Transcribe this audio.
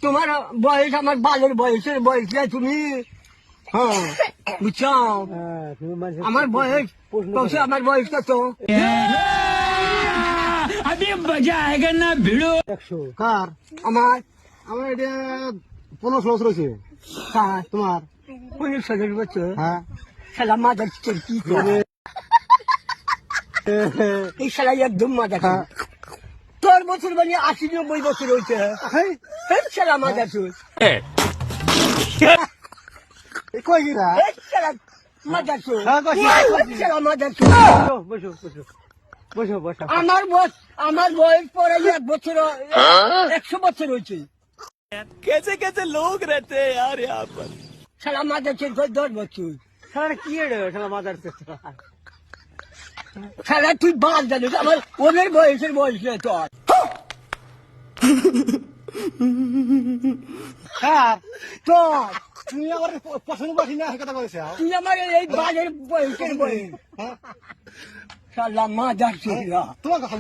তোমার বয়স আমার বালের বয়সের বয়স না তুমি। হ্যাঁ বুঝছো, আমার বয়স কত, আমার বয়স কত? अभी मजा आएगा ना भिड़ो। 100 কার? আমার আমার এটা 15 বছর হয়েছে। কার তোমার? 15 বছর। হ্যাঁ শালা মাদার কি করে এই শালা একদম মাদার। তোর বছর মানে 80-90 বছর হয়েছে। এই শালা মাদার চোর, কই গিরা? এই শালা মাদার চোর, হ্যাঁ, কইছি, কইছি। এই শালা মাদার চোর। বসো বসো বসো বসো। আমার বয়স পরে 1 বছর 100 বছর হয়েছে। कैसे कैसे लोग रहते हैं यार यहाँ पर। শালা মাদার চোর কই 10 বছর। শালা কি রে শালা মাদার চোদ। শালা তুই বাদ জানিস আমার ওদের বয়সের বয়স নেই তোর। কার? তোর তুমি আমার পছন্দ করছি না কথা কইছো। তুই আমার এই বালের বয়সের বয়স। শালা মাদার চোর। তোমার কথা